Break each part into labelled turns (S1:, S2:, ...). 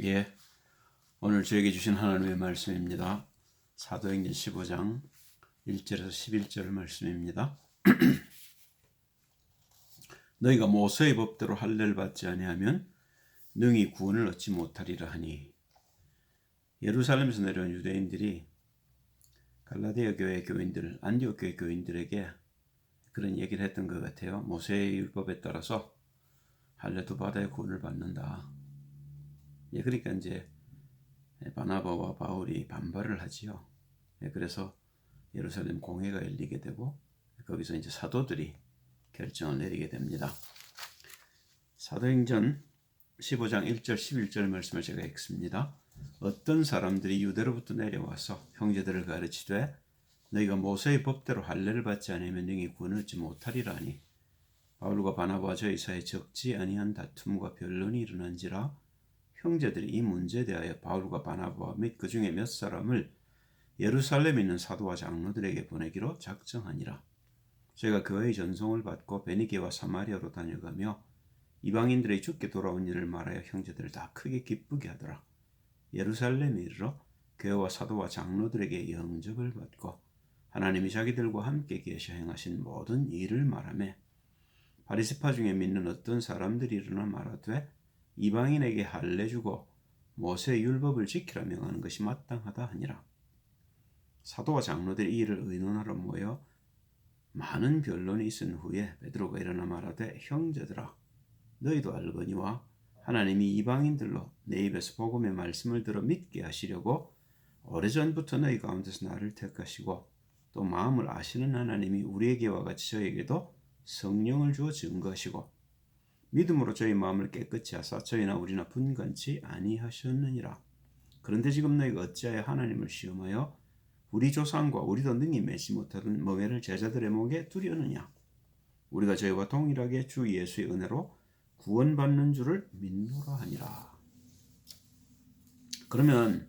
S1: 예, 오늘 저에게 주신 하나님의 말씀입니다. 사도행전 15장 1절에서 11절 말씀입니다. 너희가 모세의 법대로 할례를 받지 아니하면 능히 구원을 얻지 못하리라 하니. 예루살렘에서 내려온 유대인들이 갈라디아 교회 교인들, 안디옥 교회 교인들에게 그런 얘기를 했던 것 같아요. 모세의 율법에 따라서 할례도 받아야 구원을 받는다. 예, 그러니까 이제 바나바와 바울이 반발을 하지요. 그래서 예루살렘 공회가 열리게 되고 거기서 이제 사도들이 결정을 내리게 됩니다. 사도행전 15장 1절 11절 말씀을 제가 읽습니다. 어떤 사람들이 유대로부터 내려와서 형제들을 가르치되 너희가 모세의 법대로 할례를 받지 않으면 능히 구원을 얻지 못하리라 하니 바울과 바나바와 저희 사이에 적지 아니한 다툼과 변론이 일어난지라 형제들이 이 문제에 대하여 바울과 바나바와 및 그 중에 몇 사람을 예루살렘에 있는 사도와 장로들에게 보내기로 작정하니라. 저희가 교회의 전송을 받고 베니게와 사마리아로 다녀가며 이방인들의 주께 돌아온 일을 말하여 형제들을 다 크게 기쁘게 하더라. 예루살렘에 이르러 교회와 사도와 장로들에게 영접을 받고 하나님이 자기들과 함께 계셔 행하신 모든 일을 말하며 바리새파 중에 믿는 어떤 사람들이 일어나 말하되 이방인에게 할례 주고 모세의 율법을 지키라 명하는 것이 마땅하다 하니라. 사도와 장로들이 이 일을 의논하러 모여 많은 변론이 있은 후에 베드로가 일어나 말하되 형제들아 너희도 알거니와 하나님이 이방인들로 내 입에서 복음의 말씀을 들어 믿게 하시려고 오래전부터 너희 가운데서 나를 택하시고 또 마음을 아시는 하나님이 우리에게와 같이 저에게도 성령을 주어 증거하시고 믿음으로 저희 마음을 깨끗이 하사 저희나 우리나 분간치 아니하셨느니라. 그런데 지금 너희가 어찌하여 하나님을 시험하여 우리 조상과 우리도 능히 매지 못하던 멍에를 제자들의 목에 두려느냐. 우리가 저희와 동일하게 주 예수의 은혜로 구원받는 줄을 믿노라 하니라. 그러면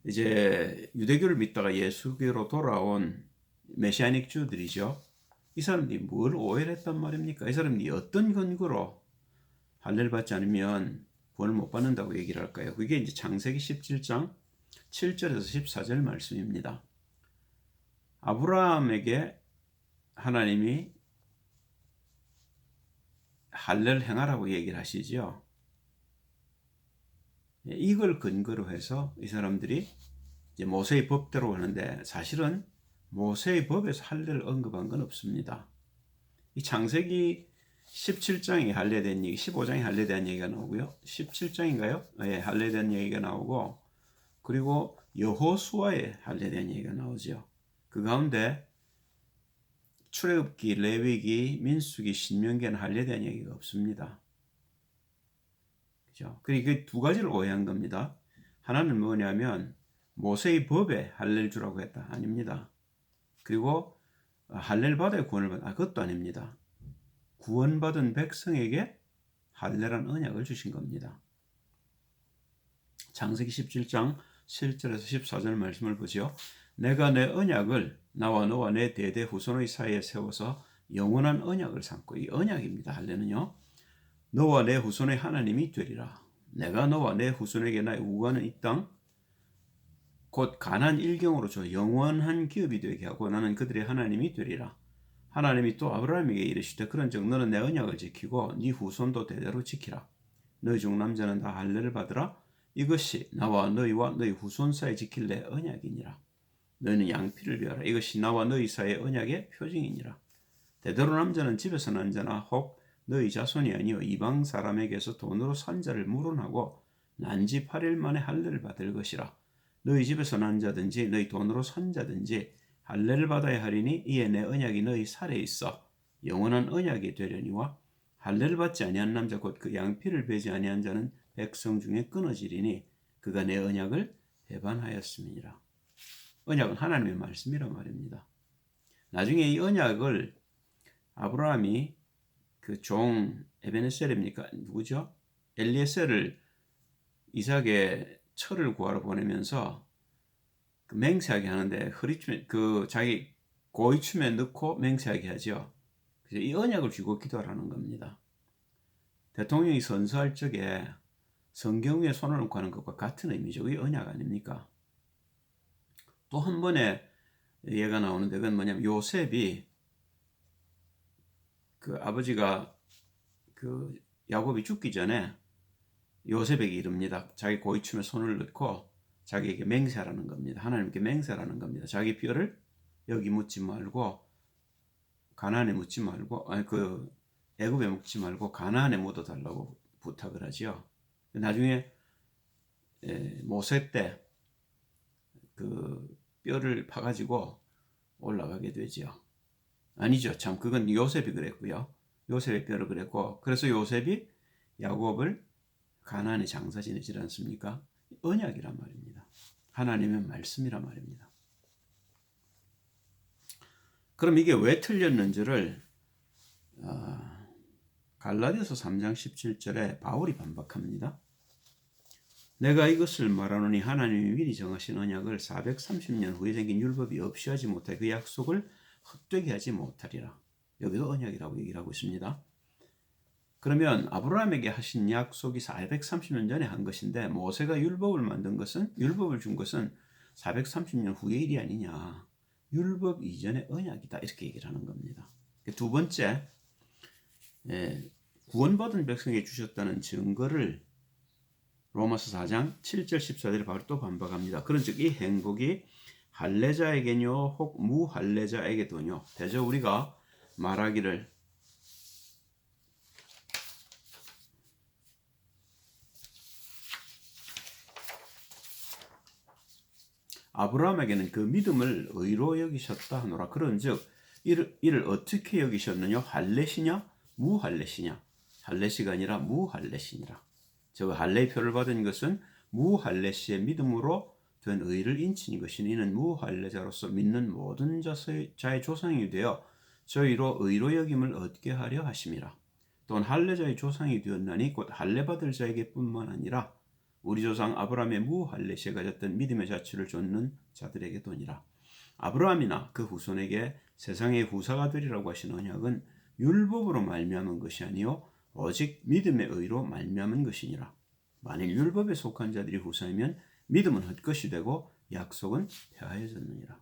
S1: 이제 유대교를 믿다가 예수교로 돌아온 메시아닉 주들이죠. 이 사람들이 뭘 오해를 했단 말입니까? 이 사람들이 어떤 근거로 할례를 받지 않으면 구원을 못 받는다고 얘기를 할까요? 그게 이제 창세기 17장 7절에서 14절 말씀입니다. 아브라함에게 하나님이 할례를 행하라고 얘기를 하시죠. 이걸 근거로 해서 이 사람들이 이제 모세의 법대로 하는데 사실은 모세의 법에서 할례를 언급한 건 없습니다. 이 창세기 17장에 할례된 얘기, 15장에 할례된 얘기가 나오고요. 17장인가요? 예, 할례된 얘기가 나오고 그리고 여호수아에 할례된 얘기가 나오죠. 그 가운데 출애굽기, 레위기, 민수기, 신명기에는 할례된 얘기가 없습니다. 그죠? 그리고 그 두 가지를 오해한 겁니다. 하나는 뭐냐면 모세의 법에 할례를 주라고 했다. 아닙니다. 그리고 할례를 받아야 구원을 받아. 그것도 아닙니다. 구원받은 백성에게 할례란 언약을 주신 겁니다. 창세기 17장 7절에서 14절 말씀을 보죠. 내가 내 언약을 나와 너와 내 대대 후손의 사이에 세워서 영원한 언약을 삼고, 이 언약입니다. 할례는요. 너와 내 후손의 하나님이 되리라. 내가 너와 내 후손에게 나의 우고하는 이 땅 곧 가나안 일경으로 줘 영원한 기업이 되게 하고 나는 그들의 하나님이 되리라. 하나님이 또 아브라함에게 이르시되 그런즉 너는 내 언약을 지키고 네 후손도 대대로 지키라. 너희 중 남자는 다 할례를 받으라. 이것이 나와 너희와 너희 후손 사이에 지킬 내 언약이니라. 너희는 양피를 베어라. 이것이 나와 너희 사이의 언약의 표징이니라. 대대로 남자는 집에서 난 자나 혹 너희 자손이 아니요 이방 사람에게서 돈으로 산 자를 물어나고 난지 8일 만에 할례를 받을 것이라. 너희 집에서 난 자든지 너희 돈으로 산 자든지 할례를 받아야 하리니 이에 내 언약이 너희 살에 있어 영원한 언약이 되려니와 할례를 받지 아니한 남자 곧 그 양피를 베지 아니한 자는 백성 중에 끊어지리니 그가 내 언약을 배반하였음이니라. 언약은 하나님의 말씀이란 말입니다. 나중에 이 언약을 아브라함이 그 종 에베네셀입니까? 누구죠? 엘리에셀을 이삭의 철을 구하러 보내면서 그 맹세하게 하는데 허리춤에 그 자기 고이춤에 넣고 맹세하게 하죠. 그래서 이 언약을 쥐고 기도하라는 겁니다. 대통령이 선서할 적에 성경 위에 손을 얹고 하는 것과 같은 의미죠. 그게 언약 아닙니까? 또 한 번에 예가 나오는데 그건 뭐냐면 요셉이 그 아버지가 그 야곱이 죽기 전에 요셉에게 이릅니다. 자기 고이춤에 손을 넣고 자기에게 맹세하라는 겁니다. 하나님께 맹세하라는 겁니다. 자기 뼈를 여기 묻지 말고 가나안에 묻지 말고 그 애굽에 묻지 말고 가나안에 묻어 달라고 부탁을 하지요. 나중에 모세 때 그 뼈를 파가지고 올라가게 되지요. 아니죠. 참 그건 요셉이 그랬고요. 요셉의 뼈를 그랬고 그래서 요셉이 야곱을 가나안에 장사 지내지 않습니까? 언약이란 말입니다. 하나님의 말씀이란 말입니다. 그럼 이게 왜 틀렸는지를 갈라디아서 3장 17절에 바울이 반박합니다. 내가 이것을 말하노니 하나님이 미리 정하신 언약을 430년 후에 생긴 율법이 없이 하지 못해 그 약속을 헛되게 하지 못하리라. 여기도 언약이라고 얘기를 하고 있습니다. 그러면 아브라함에게 하신 약속이 430년 전에 한 것인데 모세가 율법을 준 것은 430년 후의 일이 아니냐. 율법 이전의 언약이다. 이렇게 얘기를 하는 겁니다. 두 번째, 구원받은 백성에게 주셨다는 증거를 로마서 4장 7절 14절에 바로 또 반박합니다. 그런즉 이 행복이 할례자에게뇨 혹 무할례자에게도뇨. 대저 우리가 말하기를 아브라함에게는 그 믿음을 의로 여기셨다 하노라. 그런즉 이를 어떻게 여기셨느냐? 할례시냐 무할례시냐? 할례시가 아니라 무할례시니라. 저 할례의 표를 받은 것은 무할례시의 믿음으로 된 의를 인친인 것이니 이는 무할례자로서 믿는 모든 자의 조상이 되어 저희로 의로 여김을 얻게 하려 하심이라. 또한 할례자의 조상이 되었나니 곧 할례 받을 자에게뿐만 아니라 우리 조상 아브라함의 무할례시에 가졌던 믿음의 자취를 좇는 자들에게도니라. 아브라함이나 그 후손에게 세상의 후사가 되리라고 하신 언약은 율법으로 말미암은 것이 아니요 오직 믿음의 의로 말미암은 것이니라. 만일 율법에 속한 자들이 후사이면 믿음은 헛것이 되고 약속은 폐하여졌느니라.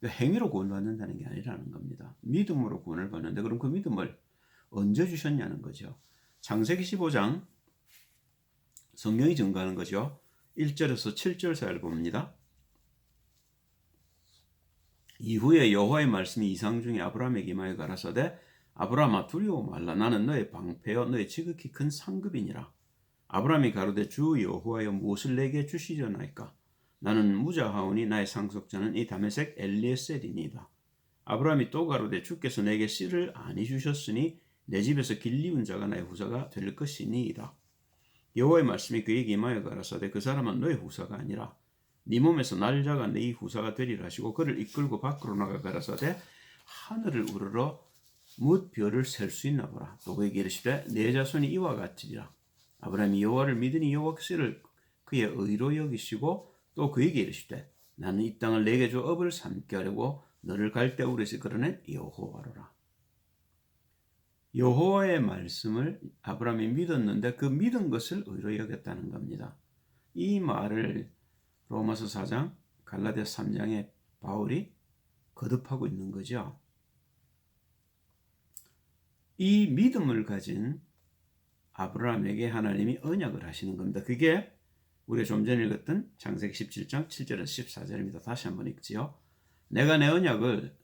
S1: 행위로 구원받는다는 게 아니라는 겁니다. 믿음으로 구원을 받는데 그럼 그 믿음을 언제 주셨냐는 거죠. 창세기 15장 성경이 증거하는 거죠. 1절에서 7절 사이를 봅니다. 이후에 여호와의 말씀이 이상 중에 아브라함에게 임하여 가라사대 아브라함아 두려워 말라. 나는 너의 방패여 너의 지극히 큰 상급이니라. 아브라함이 가로되 주 여호와여 무엇을 내게 주시려나이까. 나는 무자하오니 나의 상속자는 이 다메섹 엘리에셀이니이다. 아브라함이 또 가로되 주께서 내게 씨를 아니 주셨으니 내 집에서 길리운 자가 나의 후사가 될 것이니이다. 여호와의 말씀이 그에게 임하여 가라사대 그 사람은 너의 후사가 아니라 네 몸에서 날 자가 네 후사가 되리라 하시고 그를 이끌고 밖으로 나가 가라사대 하늘을 우러러 뭇 별을 셀 수 있나 보라. 또 그에게 이르시되 내 자손이 이와 같으리라. 아브라함이 여호와를 믿으니 여호와께서 이를 그의 의로 여기시고 또 그에게 이르시되 나는 이 땅을 내게 줘 업을 삼게 하려고 너를 갈대우르에서 끌어낸 여호와로라. 여호와의 말씀을 아브라함이 믿었는데 그 믿은 것을 의로 여겼다는 겁니다. 이 말을 로마서 4장, 갈라디아서 3장에 바울이 거듭하고 있는 거죠. 이 믿음을 가진 아브라함에게 하나님이 언약을 하시는 겁니다. 그게 우리가 좀 전에 읽었던 창세기 17장 7절에서 14절입니다. 다시 한번 읽지요. 내가 내 언약을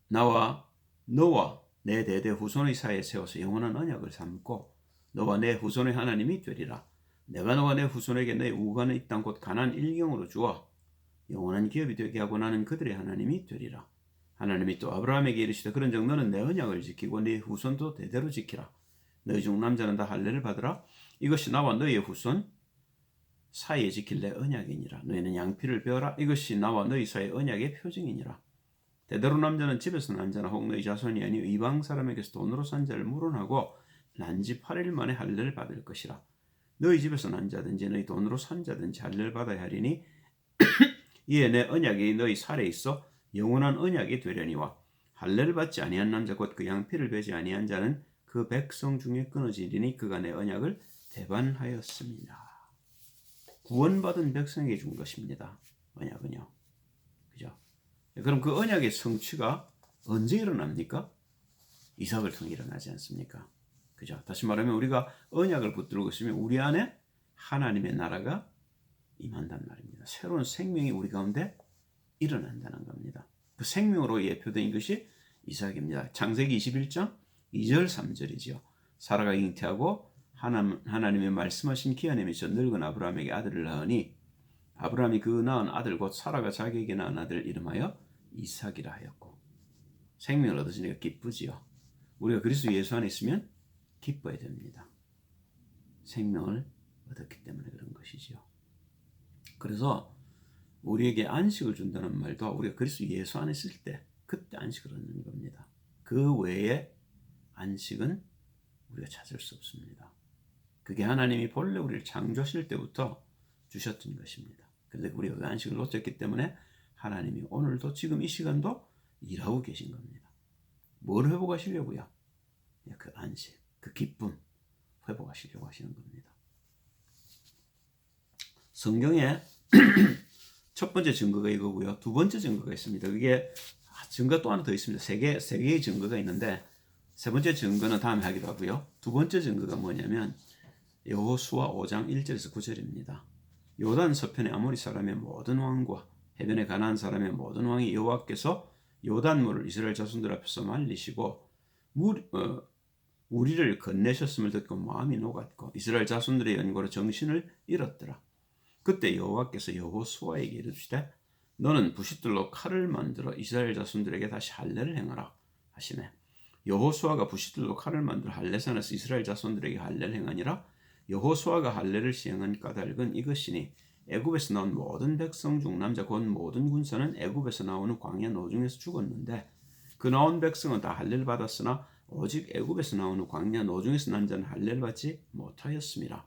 S1: 나와 너와 내 대대 후손의 사이에 세워서 영원한 언약을 삼고 너와 내 후손의 하나님이 되리라. 내가 너와 내 후손에게 내 우가는 이 땅 곧 가나안 일경으로 주어 영원한 기업이 되게 하고 나는 그들의 하나님이 되리라. 하나님이 또 아브라함에게 이르시되 그런즉 너는 내 언약을 지키고 네 후손도 대대로 지키라. 너희 중 남자는 다 할례를 받으라. 이것이 나와 너희의 후손 사이에 지킬 내 언약이니라. 너희는 양피를 베어라. 이것이 나와 너희 사이의 언약의 표징이니라. 대대로 남자는 집에서 난 자나 혹 너희 자손이 아니 이방 사람에게서 돈으로 산 자를 물어나고 난지 8일 만에 할례를 받을 것이라. 너희 집에서 난 자든지 너희 돈으로 산 자든지 할례를 받아야 하리니 이에 내 언약이 너희 살에 있어 영원한 언약이 되려니와 할례를 받지 아니한 남자 곧 그 양피를 베지 아니한 자는 그 백성 중에 끊어지리니 그가 내 언약을 배반하였습니다. 구원받은 백성에게 준 것입니다. 언약은요. 그죠? 그럼 그 언약의 성취가 언제 일어납니까? 이삭을 통해 일어나지 않습니까? 그죠? 다시 말하면 우리가 언약을 붙들고 있으면 우리 안에 하나님의 나라가 임한단 말입니다. 새로운 생명이 우리 가운데 일어난다는 겁니다. 그 생명으로 예표된 것이 이삭입니다. 창세기 21장 2절 3절이지요. 사라가 잉태하고 하나님의 말씀하신 기한에 미쳐 늙은 아브라함에게 아들을 낳으니 아브라함이 그 낳은 아들 곧 사라가 자기에게 낳은 아들 이름하여 이삭이라 하였고. 생명을 얻으시니까 기쁘지요. 우리가 그리스도 예수 안에 있으면 기뻐야 됩니다. 생명을 얻었기 때문에 그런 것이지요. 그래서 우리에게 안식을 준다는 말도 우리가 그리스도 예수 안에 있을 때 그때 안식을 얻는 겁니다. 그 외에 안식은 우리가 찾을 수 없습니다. 그게 하나님이 본래 우리를 창조하실 때부터 주셨던 것입니다. 그런데 우리가 그 안식을 놓쳤기 때문에 하나님이 오늘도 지금 이 시간도 일하고 계신 겁니다. 뭘 회복하시려고요? 그 안식, 그 기쁨 회복하시려고 하시는 겁니다. 성경에 첫 번째 증거가 이거고요. 두 번째 증거가 있습니다. 그게 증거 또 하나 더 있습니다. 세 개의 증거가 있는데 세 번째 증거는 다음에 하기로 하고요. 두 번째 증거가 뭐냐면 여호수아 5장 1절에서 9절입니다. 요단 서편의 아모리 사람의 모든 왕과 해변의 가나안 사람의 모든 왕이 여호와께서 요단물을 이스라엘 자손들 앞에서 말리시고 우리를 건네셨음을 듣고 마음이 녹았고 이스라엘 자손들의 연고로 정신을 잃었더라. 그때 여호와께서 여호수아에게 이르시되 너는 부싯들로 칼을 만들어 이스라엘 자손들에게 다시 할례를 행하라 하시매 여호수아가 부싯들로 칼을 만들어 할례산에서 이스라엘 자손들에게 할례를 행하니라. 여호수아가 할례를 시행한 까닭은 이것이니 애굽에서 나온 모든 백성 중 남자 곧 모든 군사는 애굽에서 나오는 광야 노중에서 죽었는데 그 나온 백성은 다 할례를 받았으나 오직 애굽에서 나오는 광야 노중에서 난 자는 할례를 받지 못하였습니다.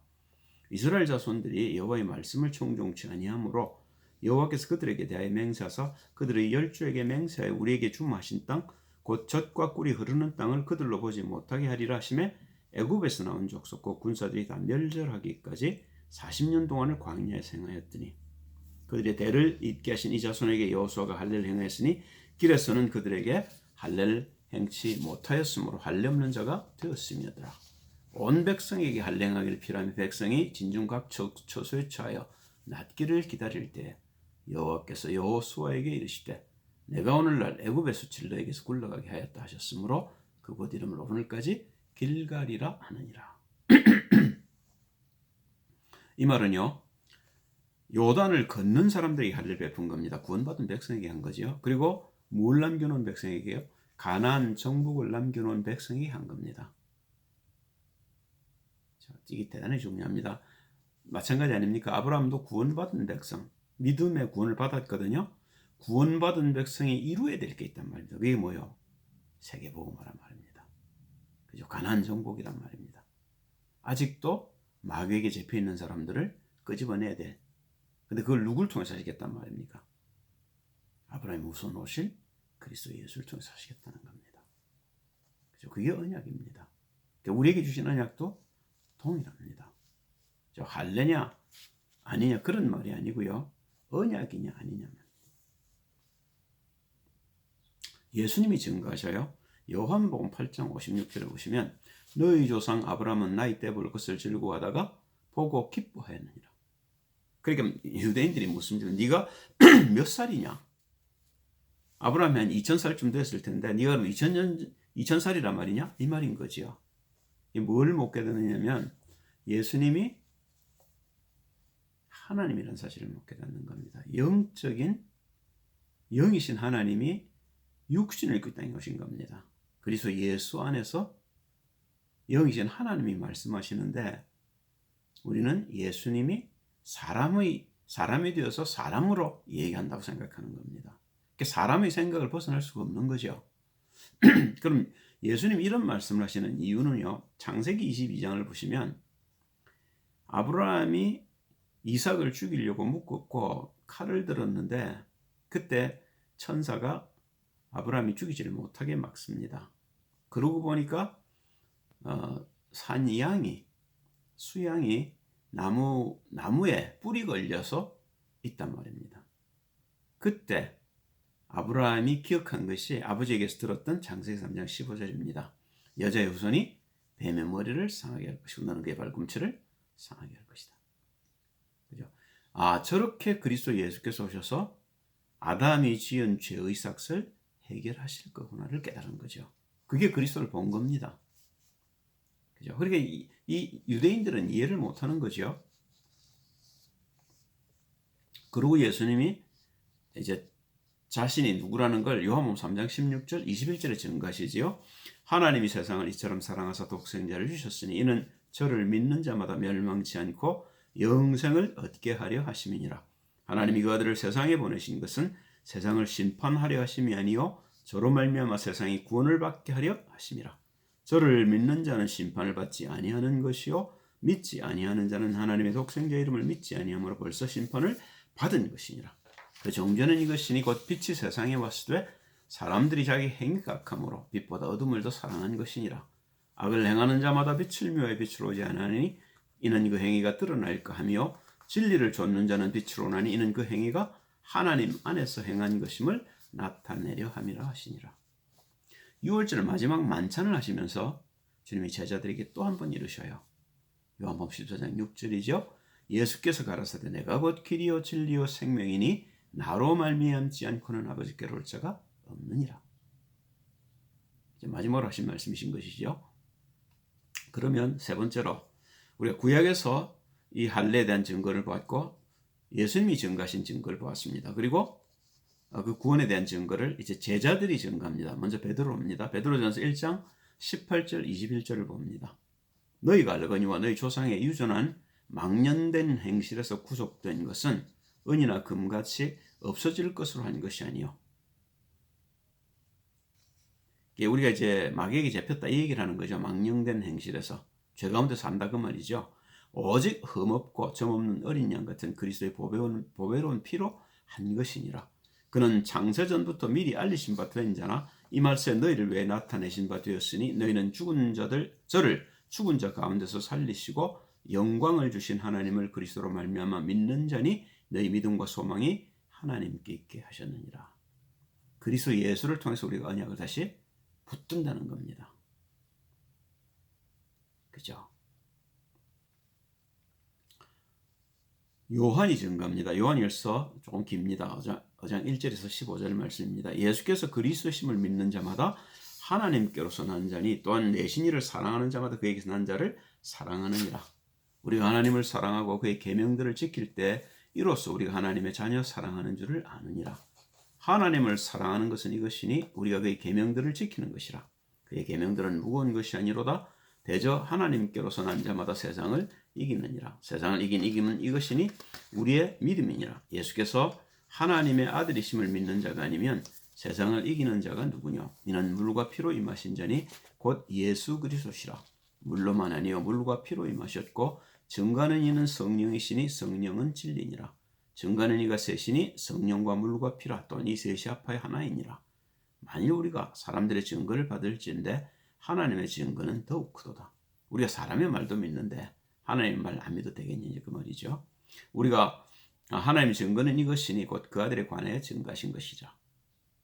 S1: 이스라엘 자손들이 여호와의 말씀을 청종치 아니하므로 여호와께서 그들에게 대하여 맹세하사 그들의 열조에게 맹세하여 우리에게 주마신 땅 곧 젖과 꿀이 흐르는 땅을 그들로 보지 못하게 하리라 하시매 애굽에서 나온 족속 곧 군사들이 다 멸절하기까지 40년 동안을 광야에서 행하였더니 그들의 대를 잇게 하신 이 자손에게 여호수아가 할례를 행하였으니 길에서는 그들에게 할례를 행치 못하였으므로 할례 없는 자가 되었음이더라. 온 백성에게 할례 행하기를 필요하며 백성이 진중 각 처소에 처하여 낫기를 기다릴 때 여호와께서 여호수아에게 이르시되 내가 오늘날 애굽의 수치를 너에게서 굴러가게 하였다 하셨으므로 그곳 이름을 오늘까지 길갈이라 하느니라. 이 말은요, 요단을 건넌 사람들에게 할례를 베푼 겁니다. 구원받은 백성에게 한 거지요. 그리고 뭘 남겨놓은 백성에게요? 가나안 정복을 남겨놓은 백성에게 한 겁니다. 자, 이게 대단히 중요합니다. 마찬가지 아닙니까? 아브라함도 구원받은 백성, 믿음의 구원을 받았거든요. 구원받은 백성이 이루어야 될 게 있단 말입니다. 그게 뭐요? 세계복음화란 말입니다. 그죠? 가나안 정복이란 말입니다. 아직도 마귀에게 잡혀있는 사람들을 끄집어내야 돼. 근데 그걸 누굴 통해서 하시겠단 말입니까? 아브라함이 우선 오실 그리스도 예수를 통해서 하시겠다는 겁니다. 그죠? 그게 언약입니다. 우리에게 주신 언약도 동일합니다. 할례냐 아니냐 그런 말이 아니고요. 언약이냐 아니냐. 예수님이 증거하셔요. 요한복음 8장 56절에 보시면 너희 조상 아브라함은 나이 때볼 것을 즐거워하다가 보고 기뻐하였느니라. 그러니까 유대인들이 묻습니다. 네가 몇 살이냐? 아브라함이 한 2000살쯤 됐을 텐데 네가 그럼 2000살이란 말이냐? 이 말인 거지요. 뭘 못 깨닫느냐면 예수님이 하나님이라는 사실을 못 깨닫는 겁니다. 영적인 영이신 하나님이 육신을 입고 있다는 것인 겁니다. 그래서 예수 안에서 영이신 하나님이 말씀하시는데 우리는 예수님이 사람이 되어서 사람으로 얘기한다고 생각하는 겁니다. 사람의 생각을 벗어날 수가 없는 거죠. 그럼 예수님이 이런 말씀을 하시는 이유는요. 창세기 22장을 보시면 아브라함이 이삭을 죽이려고 묶었고 칼을 들었는데 그때 천사가 아브라함이 죽이지를 못하게 막습니다. 그러고 보니까 산 양이 수양이 나무에 뿔이 걸려서 있단 말입니다. 그때 아브라함이 기억한 것이 아버지에게서 들었던 창세기 3장 15절입니다. 여자의 후손이 뱀의 머리를 상하게 할 것이고 너는 그의 발꿈치를 상하게 할 것이다. 그죠? 저렇게 그리스도 예수께서 오셔서 아담이 지은 죄의 삭을 해결하실 거구나를 깨달은 거죠. 그게 그리스도를 본 겁니다. 그죠? 그러니까 이 유대인들은 이해를 못하는 거죠. 그리고 예수님이 이제 자신이 누구라는 걸 요한복음 3장 16절 21절에 증거하시지요. 하나님이 세상을 이처럼 사랑하사 독생자를 주셨으니 이는 저를 믿는 자마다 멸망치 않고 영생을 얻게 하려 하심이니라. 하나님이 그 아들을 세상에 보내신 것은 세상을 심판하려 하심이 아니요 저로 말미암아 세상이 구원을 받게 하려 하심이라. 저를 믿는 자는 심판을 받지 아니하는 것이요 믿지 아니하는 자는 하나님의 독생자 이름을 믿지 아니함으로 벌써 심판을 받은 것이니라. 그 정죄는 이것이니 곧 빛이 세상에 왔을 때 사람들이 자기 행위가 악함으로 빛보다 어둠을 더 사랑한 것이니라. 악을 행하는 자마다 빛을 미워해 빛으로 오지 않으니 이는 그 행위가 드러날까 하며 진리를 좇는 자는 빛으로 오나니 이는 그 행위가 하나님 안에서 행한 것임을 나타내려 함이라 하시니라. 6월절 마지막 만찬을 하시면서 주님이 제자들에게 또 한 번 이르셔요. 요한복음 14장 6절이죠. 예수께서 가라사대 내가 곧 길이요 진리요 생명이니 나로 말미암지 않고는 아버지께로 올 자가 없느니라. 이제 마지막으로 하신 말씀이신 것이죠. 그러면 세 번째로 우리가 구약에서 이 할례에 대한 증거를 보았고 예수님이 증거하신 증거를 보았습니다. 그리고 그 구원에 대한 증거를 이제 제자들이 증거합니다. 먼저 베드로입니다. 베드로전서 1장 18절 21절을 봅니다. 너희가 알거니와 너희 조상의 유전한 망년된 행실에서 구속된 것은 은이나 금같이 없어질 것으로 한 것이 아니요. 우리가 이제 마귀에게 잡혔다 이 얘기를 하는 거죠. 망령된 행실에서 죄 가운데 산다 그 말이죠. 오직 흠없고 점없는 어린 양 같은 그리스도의 보배로운 피로 한 것이니라. 그는 창세전부터 미리 알리신 바 된 자나 이 말씀에 너희를 위해 나타내신 바 되었으니 너희는 저를 죽은 자 가운데서 살리시고 영광을 주신 하나님을 그리스도로 말미암아 믿는 자니 너희 믿음과 소망이 하나님께 있게 하셨느니라. 그리스도 예수를 통해서 우리가 언약을 다시 붙든다는 겁니다. 그죠? 요한이 증거합니다. 요한일서 조금 깁니다. 5장 1절에서 15절 말씀입니다. 예수께서 그리스도심을 믿는 자마다 하나님께로서 난 자니 또한 내신 이를 사랑하는 자마다 그에게서 난 자를 사랑하느니라. 우리가 하나님을 사랑하고 그의 계명들을 지킬 때 이로써 우리가 하나님의 자녀 사랑하는 줄을 아느니라. 하나님을 사랑하는 것은 이것이니 우리가 그의 계명들을 지키는 것이라. 그의 계명들은 무거운 것이 아니로다. 대저 하나님께로서 난 자마다 세상을 이기느니라. 세상을 이긴 이김은 이것이니 우리의 믿음이니라. 예수께서 하나님의 아들이심을 믿는 자가 아니면 세상을 이기는 자가 누구냐? 이는 물과 피로 임하신 자니 곧 예수 그리스도시라. 물로만 아니요 물과 피로 임하셨고 증거하는 이는 성령이시니 성령은 진리니라. 증거하는 이가 셋이니 성령과 물과 피라. 또는 이 셋이 합하여 하나이니라. 만일 우리가 사람들의 증거를 받을지인데 하나님의 증거는 더욱 크도다. 우리가 사람의 말도 믿는데 하나님의 말 안 믿어도 되겠느냐 그 말이죠. 우리가 하나님의 증거는 이것이니 곧 그 아들에 관하여 증거하신 것이죠.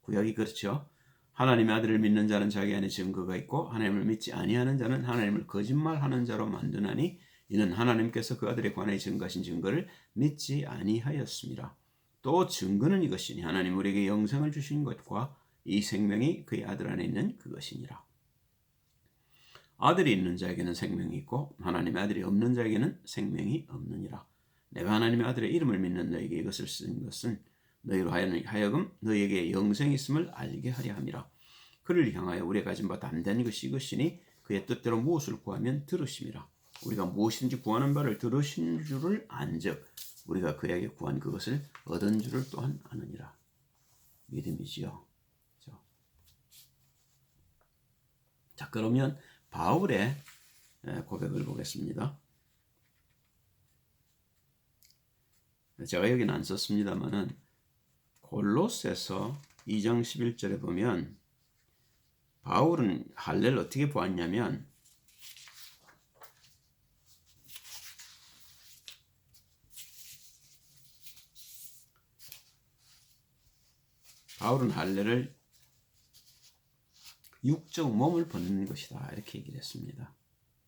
S1: 구약이 그렇죠. 하나님의 아들을 믿는 자는 자기 안에 증거가 있고 하나님을 믿지 아니하는 자는 하나님을 거짓말하는 자로 만드나니 이는 하나님께서 그 아들에 관하여 증거하신 증거를 믿지 아니하였습니다. 또 증거는 이것이니 하나님 우리에게 영생을 주신 것과 이 생명이 그의 아들 안에 있는 그것이니라. 아들이 있는 자에게는 생명이 있고 하나님의 아들이 없는 자에게는 생명이 없느니라. 내가 하나님의 아들의 이름을 믿는 너에게 이것을 쓴 것은 너희로 하여금 너희에게 영생이 있음을 알게 하려 함이라. 그를 향하여 우리가 가진 바 담대한 것이 이것이니 그의 뜻대로 무엇을 구하면 들으심이라. 우리가 무엇인지 구하는 바를 들으신 줄을 안즉 우리가 그에게 구한 그것을 얻은 줄을 또한 아느니라. 믿음이지요. 그렇죠? 자, 그러면 바울의 고백을 보겠습니다. 제가 여기는 안 썼습니다만은 골로새서 2장 11절에 보면 바울은 할례를 어떻게 보았냐면 바울은 할례를 육적 몸을 벗는 것이다 이렇게 얘기를 했습니다.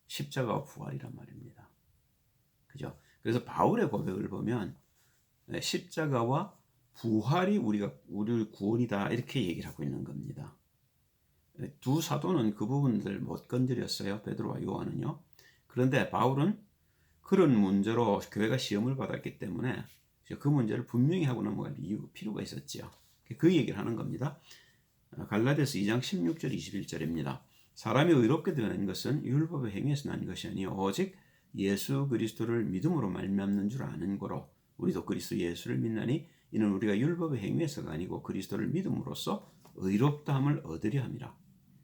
S1: 십자가와 부활이란 말입니다. 그죠? 그래서 바울의 고백을 보면 십자가와 부활이 우리를 구원이다 이렇게 얘기를 하고 있는 겁니다. 두 사도는 그 부분들 못 건드렸어요. 베드로와 요한은요. 그런데 바울은 그런 문제로 교회가 시험을 받았기 때문에 그 문제를 분명히 하고 넘어갈 필요가 있었죠. 그 얘기를 하는 겁니다. 갈라디아서 2장 16절 21절입니다. 사람이 의롭게 되는 것은 율법의 행위에서 난 것이 아니요 오직 예수 그리스도를 믿음으로 말미암는 줄 아는 거로 우리도 그리스도 예수를 믿나니 이는 우리가 율법의 행위에서가 아니고 그리스도를 믿음으로써 의롭다함을 얻으려 함이라.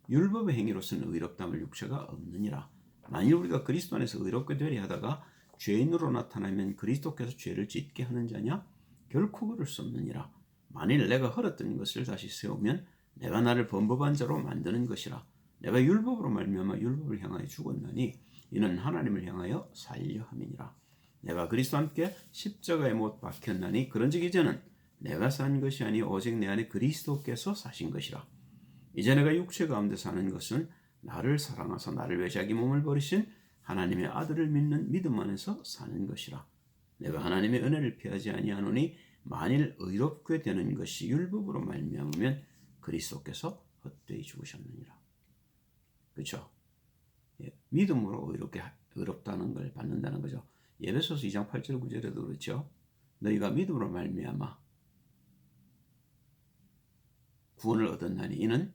S1: 율법의 행위로서는 의롭다함을 육체가 없느니라. 만일 우리가 그리스도 안에서 의롭게 되려 하다가 죄인으로 나타나면 그리스도께서 죄를 짓게 하는 자냐? 결코 그럴 수 없느니라. 만일 내가 헐었던 것을 다시 세우면 내가 나를 범법한 자로 만드는 것이라. 내가 율법으로 말미암아 율법을 향하여 죽었나니 이는 하나님을 향하여 살려 함이니라. 내가 그리스도와 함께 십자가에 못 박혔나니 그런즉 이제는 내가 산 것이 아니 오직 내 안에 그리스도께서 사신 것이라. 이제 내가 육체 가운데 사는 것은 나를 사랑하사 나를 위해 자기 몸을 버리신 하나님의 아들을 믿는 믿음 안에서 사는 것이라. 내가 하나님의 은혜를 피하지 아니하노니 만일 의롭게 되는 것이 율법으로 말미암으면 그리스도께서 헛되이 죽으셨느니라. 그렇죠? 믿음으로 의롭다는 걸 받는다는 거죠. 에베소서 2장 8절 9절에도 그렇죠. 너희가 믿음으로 말미암아 구원을 얻었나니 이는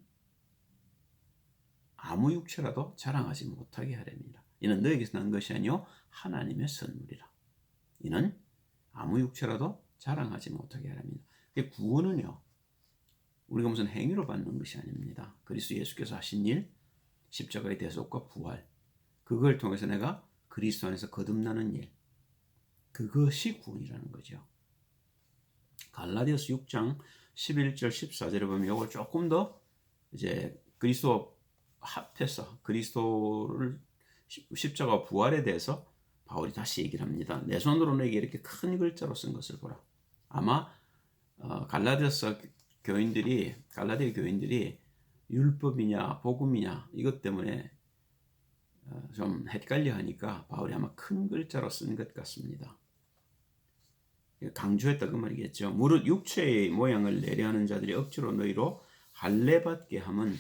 S1: 아무 육체라도 자랑하지 못하게 하렵니다. 이는 너에게서 난 것이 아니요 하나님의 선물이라. 이는 아무 육체라도 자랑하지 못하게 하렵니다. 구원은요 우리가 무슨 행위로 받는 것이 아닙니다. 그리스도 예수께서 하신 일, 십자가의 대속과 부활, 그걸 통해서 내가 그리스도 안에서 거듭나는 일, 그것이 구원이라는 거죠. 갈라디아서 6장 11절 14절에 보면 이걸 조금 더 이제 그리스도 합해서 그리스도를 십자가 부활에 대해서 바울이 다시 얘기를 합니다. 내 손으로 너에게 이렇게 큰 글자로 쓴 것을 보라. 아마 갈라디아 교인들이 율법이냐 복음이냐 이것 때문에 좀 헷갈려 하니까 바울이 아마 큰 글자로 쓴 것 같습니다. 강조했다 그 말이겠죠. 무릇 육체의 모양을 내려하는 자들이 억지로 너희로 할례받게 함은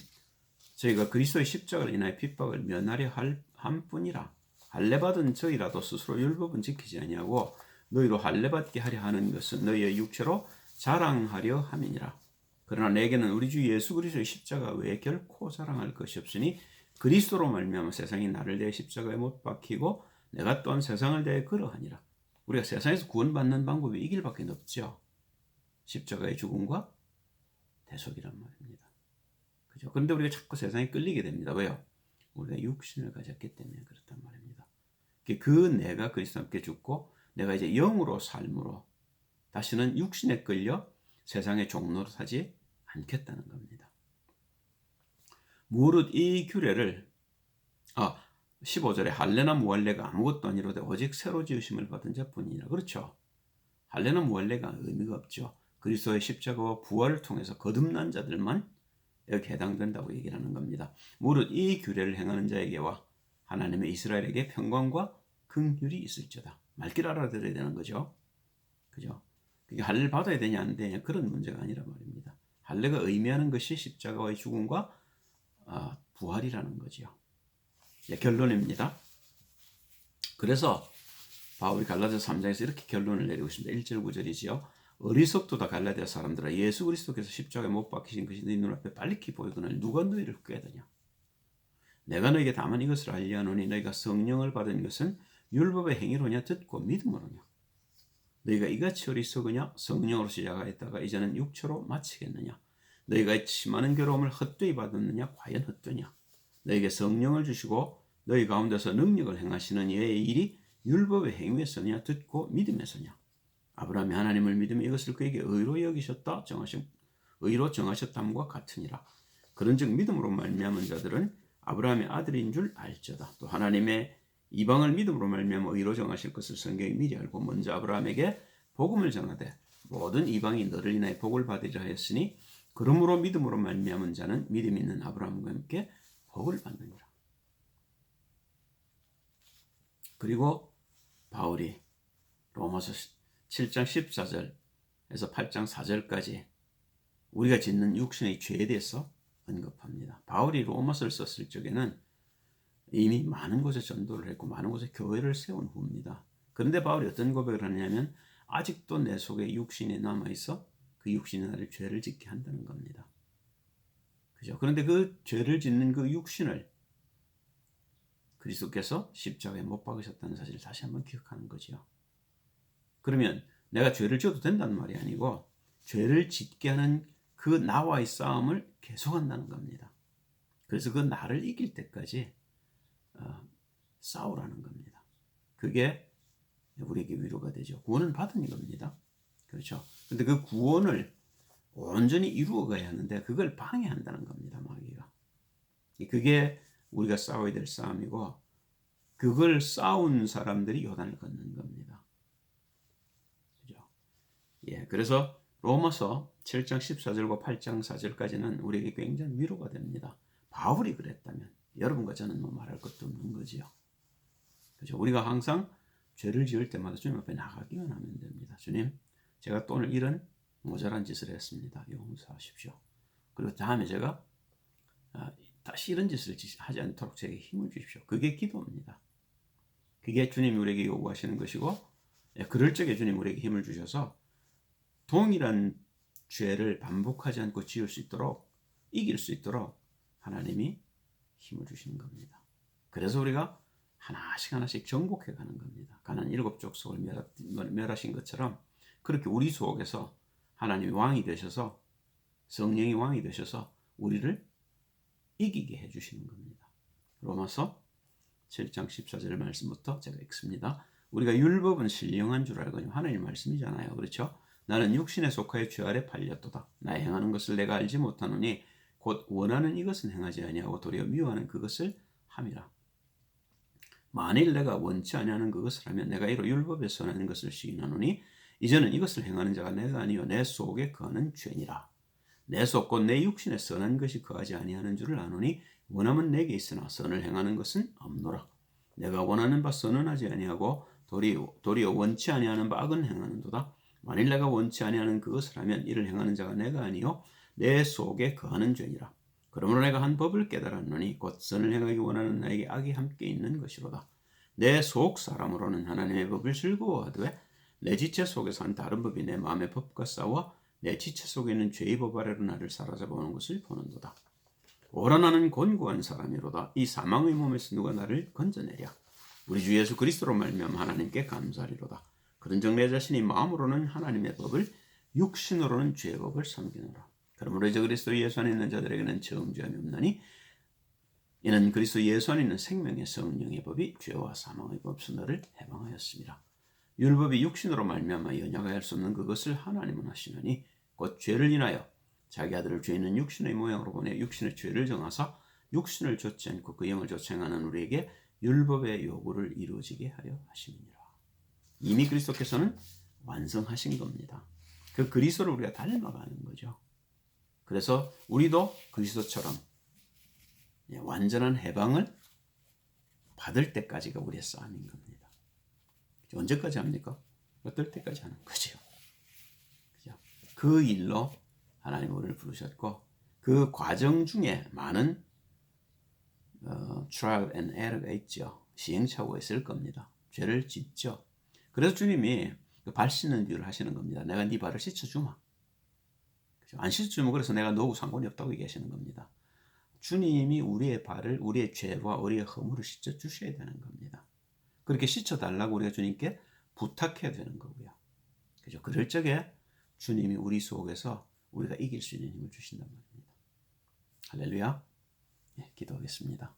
S1: 저희가 그리스도의 십자가를 인하여 핍박을 면하려 함뿐이라. 할례받은 저희라도 스스로 율법은 지키지 아니하고 너희로 할례받게 하려 하는 것은 너희의 육체로 자랑하려 함이니라. 그러나 내게는 우리 주 예수 그리스도의 십자가 외에 결코 자랑할 것이 없으니 그리스도로 말미암아 세상이 나를 대해 십자가에 못 박히고 내가 또한 세상을 대해 그러하니라. 우리가 세상에서 구원받는 방법이 이 길밖에 없죠. 십자가의 죽음과 대속이란 말입니다. 그죠? 그런데 우리가 자꾸 세상에 끌리게 됩니다. 왜요? 우리가 육신을 가졌기 때문에 그렇단 말입니다. 그 내가 그리스도와 함께 죽고 내가 이제 영으로 삶으로 다시는 육신에 끌려 세상의 종로로 사지 않겠다는 겁니다. 무릇 이 규례를 15절에 할례나 무할례가 아무것도 아니로되 오직 새로 지으심을 받은 자뿐이니라. 그렇죠. 할례나 무할례가 의미가 없죠. 그리스도의 십자가와 부활을 통해서 거듭난 자들만 여기 해당된다고 얘기를 하는 겁니다. 무릇 이 규례를 행하는 자에게와 하나님의 이스라엘에게 평강과 긍휼이 있을지어다. 말길 알아들어야 되는 거죠. 그죠? 그게 할례를 받아야 되냐 안 되냐 그런 문제가 아니라 말입니다. 할례가 의미하는 것이 십자가의 죽음과 부활이라는 거죠. 결론입니다. 그래서 바울이 갈라디아서 3장에서 이렇게 결론을 내리고 있습니다. 1절 9절이지요. 어리석도다 갈라디아 사람들아 예수 그리스도께서 십자가에 못 박히신 것이 네 눈앞에 빨리 보이거늘 누가 너희를 꾀하느냐. 내가 너에게 다만 이것을 알려하노니 너희가 성령을 받은 것은 율법의 행위로냐 듣고 믿음으로냐. 너희가 이같이 어리석으냐 성령으로 시작하였다가 이제는 육체로 마치겠느냐. 너희가 심하는 괴로움을 헛되이 받았느냐 과연 헛되냐. 너희에게 성령을 주시고 너희 가운데서 능력을 행하시는 이의 일이 율법의 행위에서냐 듣고 믿음에서냐. 아브라함이 하나님을 믿으며 이것을 그에게 의로 여기셨다 의로 정하셨담과 같으니라. 그런즉 믿음으로 말미암은 자들은 아브라함의 아들인 줄 알지어다. 또 하나님의 이방을 믿음으로 말미암아 의로 정하실 것을 성경이 미리 알고 먼저 아브라함에게 복음을 전하되 모든 이방이 너를 인하여 복을 받으리라 하였으니 그러므로 믿음으로 말미암은 자는 믿음 있는 아브라함과 함께 복을 받느니라. 그리고 바울이 로마서 7장 14절에서 8장 4절까지 우리가 짓는 육신의 죄에 대해서 언급합니다. 바울이 로마서를 썼을 적에는 이미 많은 곳에 전도를 했고 많은 곳에 교회를 세운 후입니다. 그런데 바울이 어떤 고백을 하냐면 아직도 내 속에 육신이 남아있어 그 육신이 나를 죄를 짓게 한다는 겁니다. 그죠? 그런데 그 죄를 짓는 그 육신을 그리스도께서 십자가에 못 박으셨다는 사실을 다시 한번 기억하는 거죠. 그러면 내가 죄를 지어도 된다는 말이 아니고 죄를 짓게 하는 그 나와의 싸움을 계속한다는 겁니다. 그래서 그 나를 이길 때까지 싸우라는 겁니다. 그게 우리에게 위로가 되죠. 구원은 받은 겁니다. 그렇죠. 근데 그 구원을 온전히 이루어가야 하는데 그걸 방해한다는 겁니다. 마귀가. 그게 우리가 싸워야 될 싸움이고 그걸 싸운 사람들이 요단을 걷는 겁니다. 그죠? 예, 그래서 로마서 7장 14절과 8장 4절까지는 우리에게 굉장히 위로가 됩니다. 바울이 그랬다면 여러분과 저는 뭐 말할 것도 없는 거지요. 그죠? 우리가 항상 죄를 지을 때마다 주님 앞에 나가기만 하면 됩니다. 주님, 제가 또 오늘 이런 모자란 짓을 했습니다. 용서하십시오. 그리고 다음에 제가 다시 이런 짓을 하지 않도록 제게 힘을 주십시오. 그게 기도입니다. 그게 주님이 우리에게 요구하시는 것이고 그럴 적에 주님 우리에게 힘을 주셔서 동일한 죄를 반복하지 않고 지을 수 있도록 이길 수 있도록 하나님이 힘을 주시는 겁니다. 그래서 우리가 하나씩 정복해 가는 겁니다. 가나안 7 족속을 멸하신 것처럼 그렇게 우리 속에서 하나님이 왕이 되셔서 성령이 왕이 되셔서 우리를 이기게 해주시는 겁니다. 로마서 7장 14절 말씀부터 제가 읽습니다. 우리가 율법은 신령한 줄 알거니와 하나님 말씀이잖아요. 그렇죠? 나는 육신에 속하여 죄 아래 팔렸도다. 나 행하는 것을 내가 알지 못하노니 곧 원하는 이것은 행하지 아니하고 도리어 미워하는 그것을 함이라. 만일 내가 원치 아니하는 그것을 하면 내가 이로 율법에 선한 것을 시인하노니 이제는 이것을 행하는 자가 내가 아니요 내 속에 거하는 죄니라. 내 속 곧 내 육신에 선한 것이 거하지 아니하는 줄을 아노니 원함은 내게 있으나 선을 행하는 것은 없노라. 내가 원하는 바 선은 하지 아니하고 도리어 원치 아니하는 바 악은 행하는도다. 만일 내가 원치 아니하는 그것을 하면 이를 행하는 자가 내가 아니요 내 속에 거하는 죄니라. 그러므로 내가 한 법을 깨달았노니 곧 선을 행하기 원하는 나에게 악이 함께 있는 것이로다. 내 속 사람으로는 하나님의 법을 즐거워하되 내 지체 속에서 한 다른 법이 내 마음의 법과 싸워 내 지체 속에 있는 죄의 법 아래로 나를 사로잡아오는 것을 보는도다. 오라 나는 곤고한 사람이로다. 이 사망의 몸에서 누가 나를 건져내랴. 우리 주 예수 그리스도로 말미암아 하나님께 감사하리로다. 그런즉 내 자신이 마음으로는 하나님의 법을 육신으로는 죄의 법을 섬기노라. 그러므로 이제 그리스도 예수 안에 있는 자들에게는 정죄함이 없나니 이는 그리스도 예수 안에 있는 생명의 성령의 법이 죄와 사망의 법 순환을 해방하였습니다. 율법이 육신으로 말미암아 연약하게 할 수 없는 그것을 하나님은 하시느니 곧 죄를 인하여 자기 아들을 죄 있는 육신의 모양으로 보내 육신의 죄를 정하사 육신을 좇지 않고 그 영을 좇아 행하는 우리에게 율법의 요구를 이루어지게 하려 하심이니라. 이미 그리스도께서는 완성하신 겁니다. 그 그리스도를 우리가 닮아가는 거죠. 그래서 우리도 그리스도처럼 완전한 해방을 받을 때까지가 우리의 싸움인 겁니다. 언제까지 합니까? 어떨 때까지 하는 거죠. 그죠? 그 일로 하나님 우리를 부르셨고 그 과정 중에 많은 trial and error가 있죠. 시행착오가 있을 겁니다. 죄를 짓죠. 그래서 주님이 그 발 씻는 비유를 하시는 겁니다. 내가 네 발을 씻어주마. 안 씻어주면 그래서 내가 너하고 상관이 없다고 얘기하시는 겁니다. 주님이 우리의 발을 우리의 죄와 우리의 허물을 씻어주셔야 되는 겁니다. 그렇게 씻어달라고 우리가 주님께 부탁해야 되는 거고요. 그죠? 그럴 적에 주님이 우리 속에서 우리가 이길 수 있는 힘을 주신단 말입니다. 할렐루야. 네, 기도하겠습니다.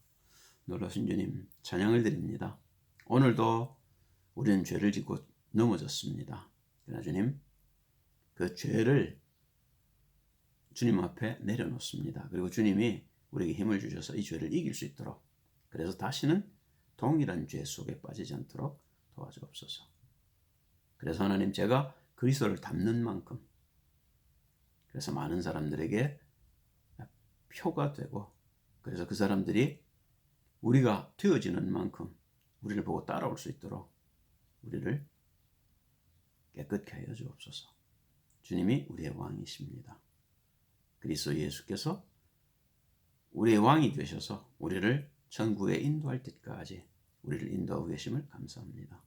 S1: 놀라신 주님 찬양을 드립니다. 오늘도 우리는 죄를 짓고 넘어졌습니다. 그러나 주님 그 죄를 주님 앞에 내려놓습니다. 그리고 주님이 우리에게 힘을 주셔서 이 죄를 이길 수 있도록 그래서 다시는 동일한 죄 속에 빠지지 않도록 도와주옵소서. 그래서 하나님 제가 그리스도를 닮는 만큼 그래서 많은 사람들에게 표가 되고, 그래서 그 사람들이 우리가 되어지는 만큼 우리를 보고 따라올 수 있도록 우리를 깨끗게 하여 주옵소서. 주님이 우리의 왕이십니다. 그리스도 예수께서 우리의 왕이 되셔서 우리를 천국에 인도할 때까지 우리를 인도하고 계심을 감사합니다.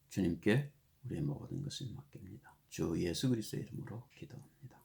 S1: 주님께 우리의 모든 것을 맡깁니다. 주 예수 그리스도의 이름으로 기도합니다.